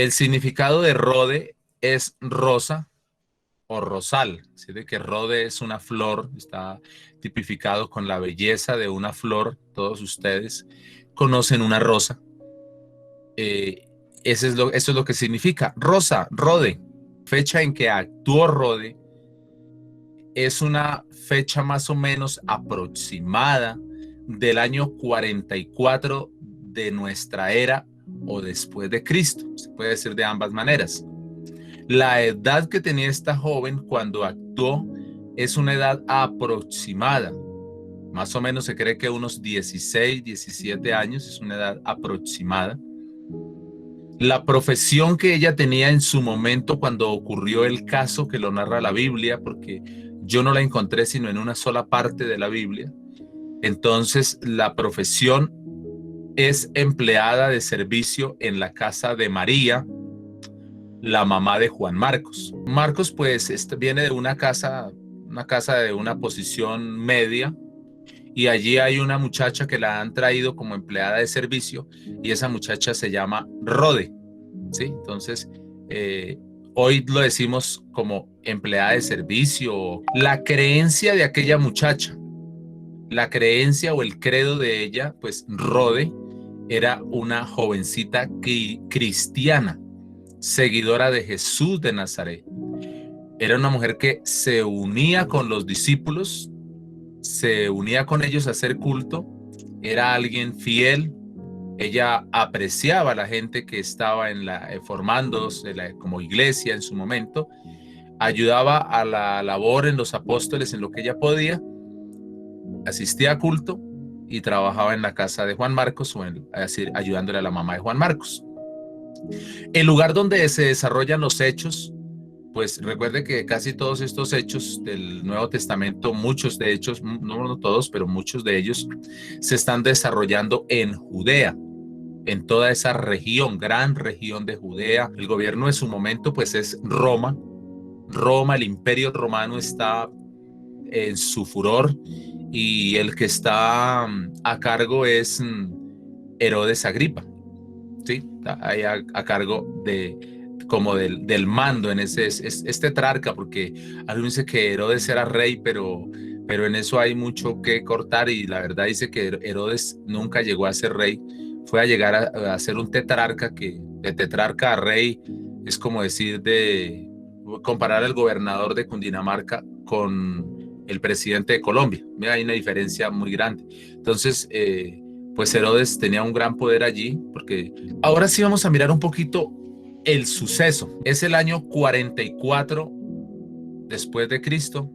El significado de Rode es rosa o rosal, ¿sí? De que Rode es una flor, está tipificado con la belleza de una flor. Todos ustedes conocen una rosa. Eh, eso es lo que significa. Rosa, Rode, fecha en que actuó Rode, es una fecha más o menos aproximada del año 44 de nuestra era o después de Cristo. Se puede decir de ambas maneras. La edad que tenía esta joven cuando actuó es una edad aproximada. Más o menos se cree que unos 16, 17 años es una edad aproximada. La profesión que ella tenía en su momento cuando ocurrió el caso que lo narra la Biblia, porque yo no la encontré sino en una sola parte de la Biblia. Entonces, la profesión es empleada de servicio en la casa de María, la mamá de Juan Marcos. Marcos, pues, viene de una casa de una posición media, y allí hay una muchacha que la han traído como empleada de servicio, y esa muchacha se llama Rode, ¿sí? Entonces, eh, hoy lo decimos como empleada de servicio. La creencia de aquella muchacha, la creencia o el credo de ella, pues Rode era una jovencita cristiana, seguidora de Jesús de Nazaret. Era una mujer que se unía con los discípulos, se unía con ellos a hacer culto, era alguien fiel. Ella apreciaba a la gente que estaba formándose como iglesia en su momento, ayudaba a la labor en los apóstoles en lo que ella podía, asistía a culto y trabajaba en la casa de Juan Marcos, ayudándole a la mamá de Juan Marcos. El lugar donde se desarrollan los hechos, pues recuerde que casi todos estos hechos del Nuevo Testamento, muchos de ellos, no todos, pero muchos de ellos, se están desarrollando en Judea, en toda esa región, gran región de Judea. El gobierno de su momento, pues, es Roma. Roma, el imperio romano está en su furor, y el que está a cargo es Herodes Agripa, ¿sí? Está ahí a cargo como del mando en es tetrarca, porque algunos dicen que Herodes era rey, pero en eso hay mucho que cortar, y la verdad dice que Herodes nunca llegó a ser rey, fue a llegar a ser un tetrarca, que de tetrarca a rey es como decir comparar al gobernador de Cundinamarca con el presidente de Colombia. Mira, hay una diferencia muy grande. Entonces, pues Herodes tenía un gran poder allí, porque ahora sí vamos a mirar un poquito el suceso. Es el año 44 después de Cristo,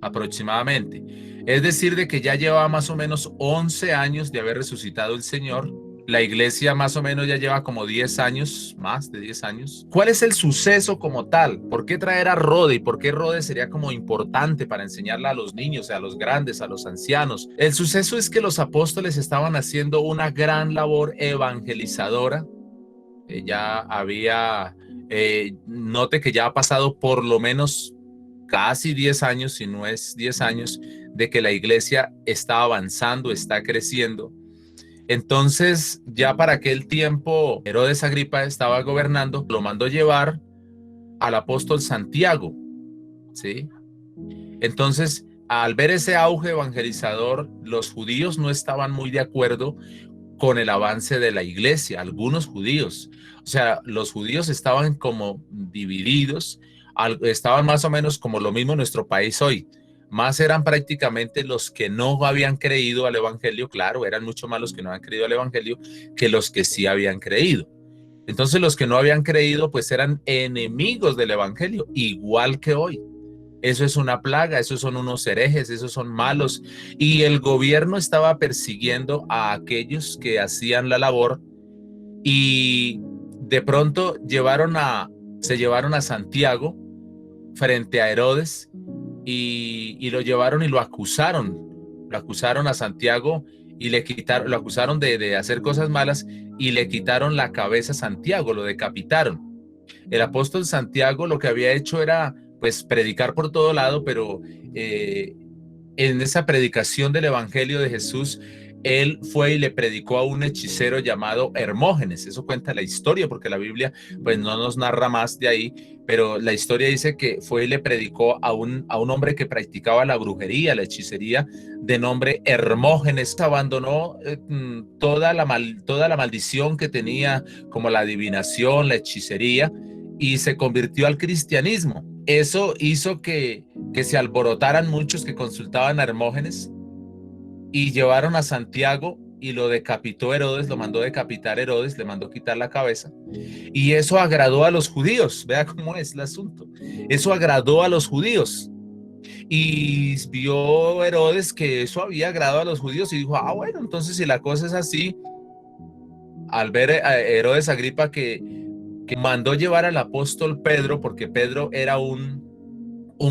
aproximadamente. Es decir, de que ya lleva más o menos 11 años de haber resucitado el Señor. La iglesia más o menos ya lleva como 10 años, más de 10 años. ¿Cuál es el suceso como tal? ¿Por qué traer a Rode? ¿Y por qué Rode sería como importante para enseñarle a los niños, a los grandes, a los ancianos? El suceso es que los apóstoles estaban haciendo una gran labor evangelizadora. Ya había, note que ya ha pasado por lo menos casi 10 años, si no es 10 años, de que la iglesia está avanzando, está creciendo. Entonces, ya para aquel tiempo, Herodes Agripa estaba gobernando, lo mandó llevar al apóstol Santiago, ¿sí? Entonces, al ver ese auge evangelizador, los judíos no estaban muy de acuerdo con el avance de la iglesia, algunos judíos. O sea, los judíos estaban como divididos, estaban más o menos como lo mismo en nuestro país hoy. Más eran prácticamente los que no habían creído al evangelio, claro, eran mucho más los que no habían creído al evangelio que los que sí habían creído. Entonces los que no habían creído pues eran enemigos del evangelio, igual que hoy. Eso es una plaga, esos son unos herejes, esos son malos. Y el gobierno estaba persiguiendo a aquellos que hacían la labor, y de pronto se llevaron a Santiago frente a Herodes, y lo llevaron y lo acusaron a Santiago, y lo acusaron de hacer cosas malas, y le quitaron la cabeza a Santiago, lo decapitaron. El apóstol Santiago lo que había hecho era pues predicar por todo lado, pero en esa predicación del evangelio de Jesús, él fue y le predicó a un hechicero llamado Hermógenes. Eso cuenta la historia, porque la Biblia pues no nos narra más de ahí, pero la historia dice que fue y le predicó a un hombre que practicaba la brujería, la hechicería, de nombre Hermógenes. Abandonó toda la maldición que tenía, como la adivinación, la hechicería, y se convirtió al cristianismo. Eso hizo que se alborotaran muchos que consultaban a Hermógenes, y llevaron a Santiago y lo decapitó Herodes, lo mandó decapitar Herodes, le mandó quitar la cabeza. Y eso agradó a los judíos. Vea cómo es el asunto. Eso agradó a los judíos. Y vio Herodes que eso había agradado a los judíos y dijo, bueno, entonces si la cosa es así, al ver a Herodes Agripa que mandó llevar al apóstol Pedro, porque Pedro era un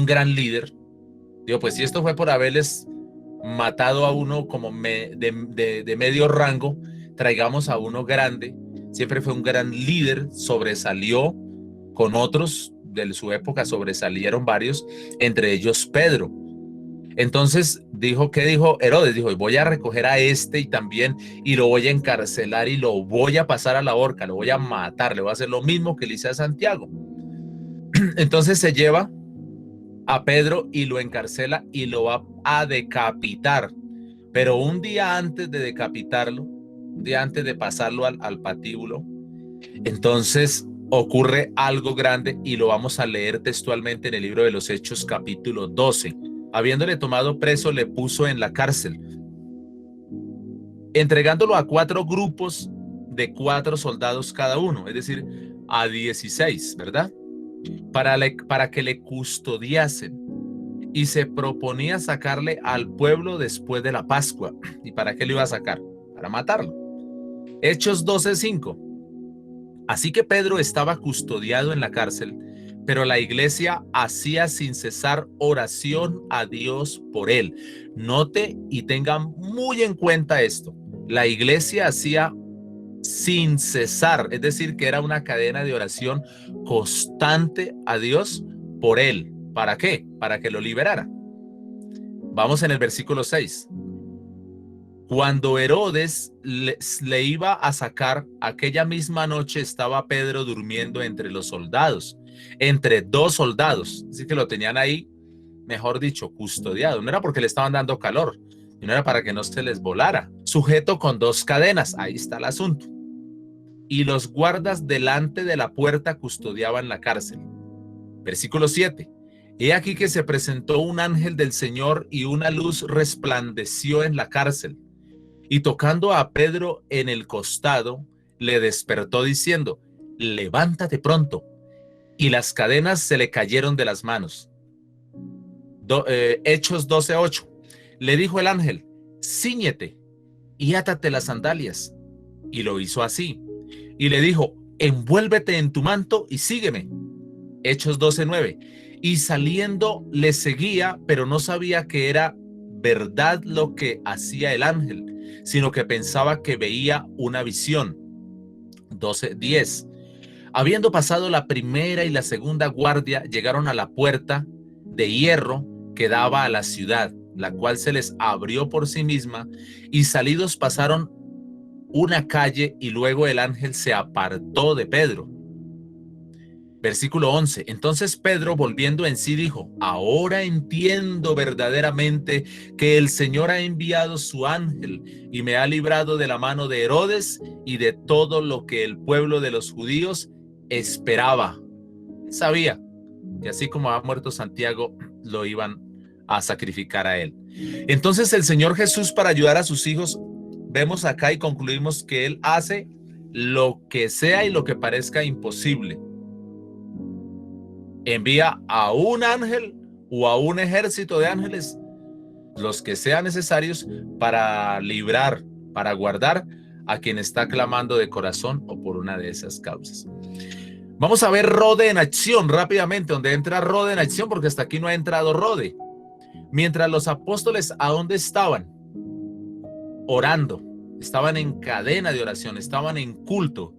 gran líder, digo, pues si esto fue por haberles matado a uno como de medio rango, traigamos a uno grande. Siempre fue un gran líder, sobresalió con otros de su época, sobresalieron varios, entre ellos Pedro. Entonces dijo, ¿qué dijo Herodes? Dijo, voy a recoger a este y también, y lo voy a encarcelar y lo voy a pasar a la horca, lo voy a matar, le voy a hacer lo mismo que le hice a Santiago. Entonces se lleva a Pedro y lo encarcela y lo va a decapitar. Pero un día antes de decapitarlo, un día antes de pasarlo al patíbulo, entonces ocurre algo grande y lo vamos a leer textualmente en el libro de los Hechos, capítulo 12. Habiéndole tomado preso, le puso en la cárcel, entregándolo a 4 grupos de 4 soldados cada uno, es decir, a 16, ¿verdad? Para que le custodiasen, y se proponía sacarle al pueblo después de la Pascua. ¿Y para qué lo iba a sacar? Para matarlo. Hechos 12:5. Así que Pedro estaba custodiado en la cárcel, pero la iglesia hacía sin cesar oración a Dios por él. Note y tenga muy en cuenta esto. La iglesia hacía sin cesar, es decir, que era una cadena de oración constante a Dios por él. ¿Para qué? Para que lo liberara. Vamos en el versículo 6. Cuando Herodes le iba a sacar, aquella misma noche estaba Pedro durmiendo entre los soldados, entre 2 soldados. Así que lo tenían ahí, mejor dicho, custodiado. No era porque le estaban dando calor, no era para que no se les volara. Sujeto con 2 cadenas, ahí está el asunto. Y los guardas delante de la puerta custodiaban la cárcel. Versículo 7. He aquí que se presentó un ángel del Señor y una luz resplandeció en la cárcel. Y tocando a Pedro en el costado, le despertó diciendo, levántate pronto. Y las cadenas se le cayeron de las manos. Hechos 12:8. Le dijo el ángel, cíñete y átate las sandalias. Y lo hizo así. Y le dijo, envuélvete en tu manto y sígueme. Hechos 12:9. Y saliendo le seguía, pero no sabía que era verdad lo que hacía el ángel, sino que pensaba que veía una visión. 12:10. Habiendo pasado la primera y la segunda guardia, llegaron a la puerta de hierro que daba a la ciudad, la cual se les abrió por sí misma, y salidos pasaron una calle, y luego el ángel se apartó de Pedro. Versículo 11. Entonces Pedro, volviendo en sí, dijo, ahora entiendo verdaderamente que el Señor ha enviado su ángel y me ha librado de la mano de Herodes y de todo lo que el pueblo de los judíos esperaba. Sabía que así como ha muerto Santiago, lo iban a sacrificar a él. Entonces el Señor Jesús, para ayudar a sus hijos, vemos acá y concluimos que él hace lo que sea y lo que parezca imposible. Envía a un ángel o a un ejército de ángeles, los que sean necesarios, para librar, para guardar a quien está clamando de corazón o por una de esas causas. Vamos a ver Rode en acción rápidamente, donde entra Rode en acción, porque hasta aquí no ha entrado Rode. Mientras los apóstoles, ¿a dónde estaban? Orando. Estaban en cadena de oración, estaban en culto.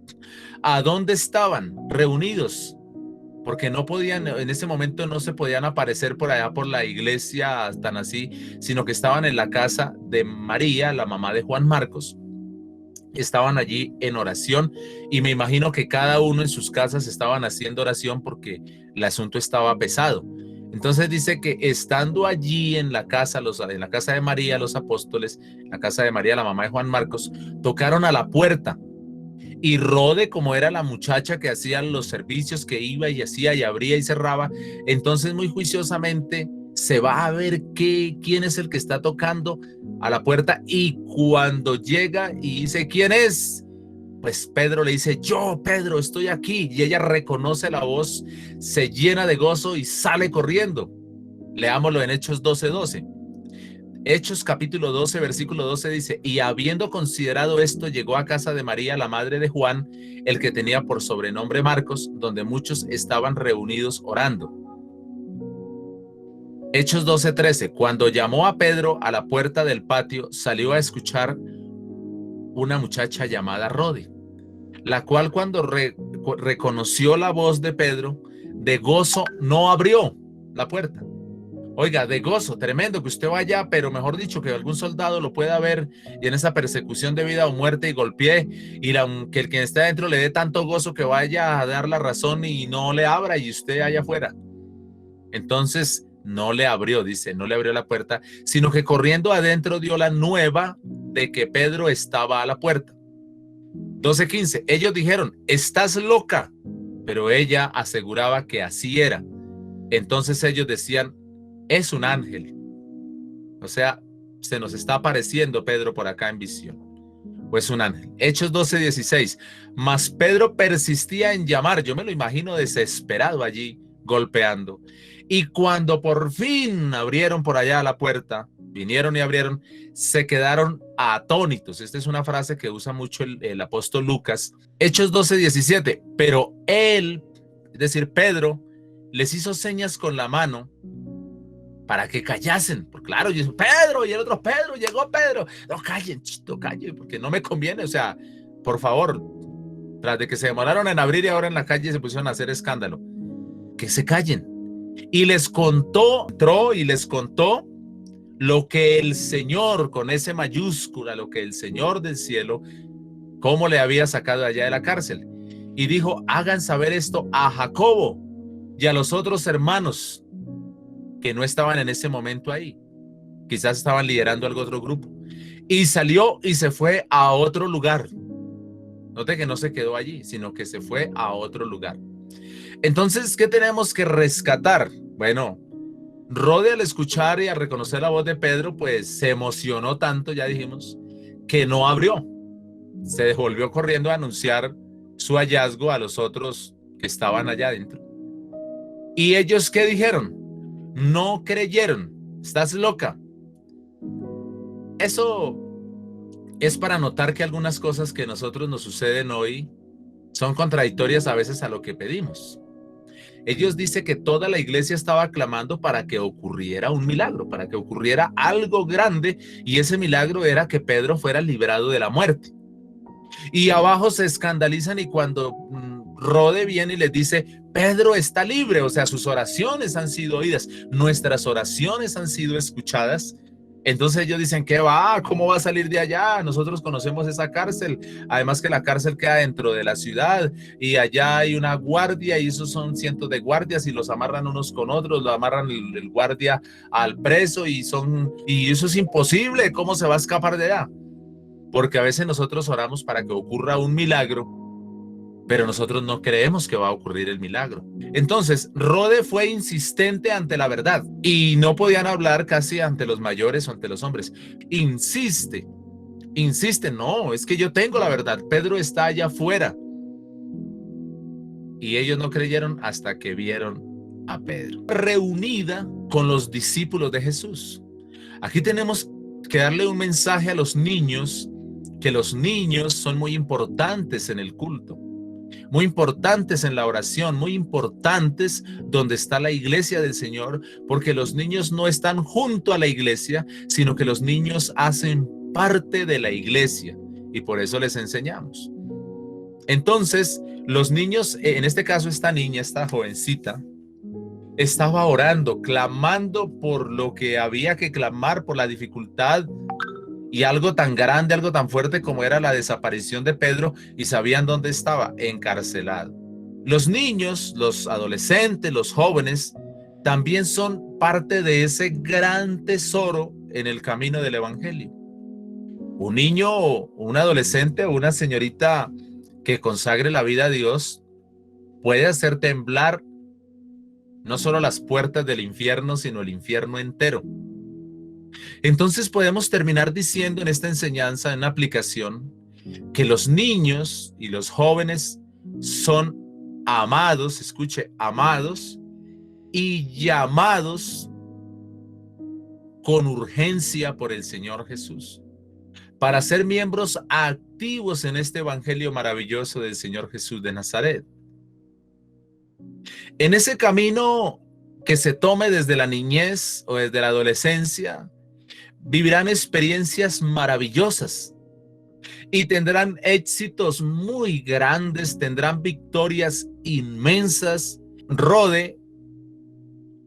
¿A dónde estaban? Reunidos porque no podían, en ese momento no se podían aparecer por allá por la iglesia tan así, sino que estaban en la casa de María, la mamá de Juan Marcos. Estaban allí en oración y me imagino que cada uno en sus casas estaban haciendo oración porque el asunto estaba pesado. Entonces dice que estando allí en la casa, en la casa de María, los apóstoles, en la casa de María, la mamá de Juan Marcos, tocaron a la puerta. Y Rode, como era la muchacha que hacía los servicios, que iba y hacía y abría y cerraba, entonces muy juiciosamente se va a ver quién es el que está tocando a la puerta, y cuando llega y dice ¿quién es? Pues Pedro le dice: yo, Pedro, estoy aquí. Y ella reconoce la voz, se llena de gozo y sale corriendo. Leámoslo en Hechos 12:12. Hechos capítulo 12, versículo 12 dice: y habiendo considerado esto, llegó a casa de María, la madre de Juan, el que tenía por sobrenombre Marcos, donde muchos estaban reunidos orando. Hechos 12:13. Cuando llamó a Pedro a la puerta del patio, salió a escuchar una muchacha llamada Rode, la cual cuando reconoció la voz de Pedro, de gozo no abrió la puerta. Oiga, de gozo, tremendo que usted vaya, pero mejor dicho, que algún soldado lo pueda ver y en esa persecución de vida o muerte y golpee, y que el que esté adentro le dé tanto gozo que vaya a dar la razón y no le abra y usted allá afuera. Entonces no le abrió, dice, no le abrió la puerta, sino que corriendo adentro dio la nueva de que Pedro estaba a la puerta. 12:15, ellos dijeron: estás loca, pero ella aseguraba que así era. Entonces ellos decían: es un ángel. O sea, se nos está apareciendo Pedro por acá en visión. O es un ángel. Hechos 12:16. Mas Pedro persistía en llamar. Yo me lo imagino desesperado allí, golpeando. Y cuando por fin abrieron por allá la puerta, vinieron y abrieron, se quedaron atónitos. Esta es una frase que usa mucho el apóstol Lucas. Hechos 12:17. Pero él, es decir, Pedro, les hizo señas con la mano para que callasen. Porque claro, y Pedro, y el otro: Pedro, llegó Pedro. No, callen, chito, callen, porque no me conviene. O sea, por favor, tras de que se demoraron en abrir y ahora en la calle se pusieron a hacer escándalo, que se callen. Y les contó, entró y les contó lo que el Señor, con ese mayúscula, lo que el Señor del cielo, cómo le había sacado allá de la cárcel. Y dijo: hagan saber esto a Jacobo y a los otros hermanos que no estaban en ese momento ahí. Quizás estaban liderando algún otro grupo. Y salió y se fue a otro lugar. Note que no se quedó allí, sino que se fue a otro lugar. Entonces, ¿qué tenemos que rescatar? Bueno, Rode, al escuchar y al reconocer la voz de Pedro, pues se emocionó tanto, ya dijimos, que no abrió. Se devolvió corriendo a anunciar su hallazgo a los otros que estaban allá adentro. ¿Y ellos qué dijeron? No creyeron. Estás loca. Eso es para notar que algunas cosas que a nosotros nos suceden hoy son contradictorias a veces a lo que pedimos. Ellos dicen que toda la iglesia estaba clamando para que ocurriera un milagro, para que ocurriera algo grande, y ese milagro era que Pedro fuera librado de la muerte. Y abajo se escandalizan, y cuando Rode viene y les dice: Pedro está libre, o sea, sus oraciones han sido oídas, nuestras oraciones han sido escuchadas. Entonces ellos dicen: ¿qué va? ¿Cómo va a salir de allá? Nosotros conocemos esa cárcel. Además que la cárcel queda dentro de la ciudad y allá hay una guardia y esos son cientos de guardias y los amarran unos con otros, lo amarran el guardia al preso y eso es imposible. ¿Cómo se va a escapar de allá? Porque a veces nosotros oramos para que ocurra un milagro, pero nosotros no creemos que va a ocurrir el milagro. Entonces, Rode fue insistente ante la verdad y no podían hablar casi ante los mayores o ante los hombres. Insiste, no, es que yo tengo la verdad, Pedro está allá afuera. Y ellos no creyeron hasta que vieron a Pedro reunida con los discípulos de Jesús. Aquí tenemos que darle un mensaje a los niños, que los niños son muy importantes en el culto, muy importantes en la oración, muy importantes donde está la iglesia del Señor, porque los niños no están junto a la iglesia, sino que los niños hacen parte de la iglesia y por eso les enseñamos. Entonces, Los niños, en este caso esta niña, esta jovencita, estaba orando, clamando por lo que había que clamar, por la dificultad y algo tan grande, algo tan fuerte como era la desaparición de Pedro, y sabían dónde estaba, encarcelado. Los niños, los adolescentes, los jóvenes, también son parte de ese gran tesoro en el camino del evangelio. Un niño, un adolescente o una señorita que consagre la vida a Dios puede hacer temblar no solo las puertas del infierno, sino el infierno entero. Entonces podemos terminar diciendo en esta enseñanza, en la aplicación, que los niños y los jóvenes son amados, escuche, amados y llamados con urgencia por el Señor Jesús para ser miembros activos en este evangelio maravilloso del Señor Jesús de Nazaret. En ese camino que se tome desde la niñez o desde la adolescencia, vivirán experiencias maravillosas y tendrán éxitos muy grandes, tendrán victorias inmensas. Rode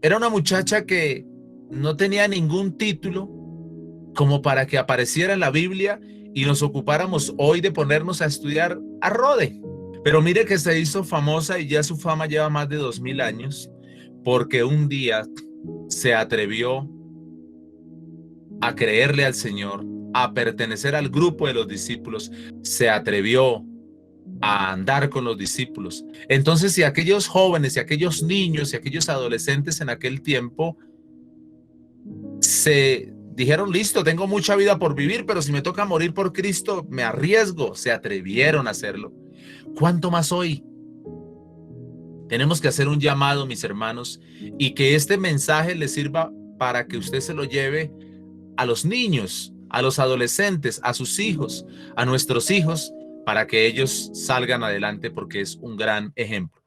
era una muchacha que no tenía ningún título como para que apareciera en la Biblia y nos ocupáramos hoy de ponernos a estudiar a Rode. Pero mire que se hizo famosa y ya su fama lleva más de 2000 años, porque un día se atrevió a creerle al Señor, a pertenecer al grupo de los discípulos, se atrevió a andar con los discípulos. Entonces, si aquellos jóvenes, y aquellos niños, y aquellos adolescentes en aquel tiempo se dijeron, listo, tengo mucha vida por vivir, pero si me toca morir por Cristo, me arriesgo, se atrevieron a hacerlo. ¿Cuánto más hoy? Tenemos que hacer un llamado, mis hermanos, y que este mensaje les sirva para que usted se lo lleve a los niños, a los adolescentes, a sus hijos, a nuestros hijos, para que ellos salgan adelante, porque es un gran ejemplo.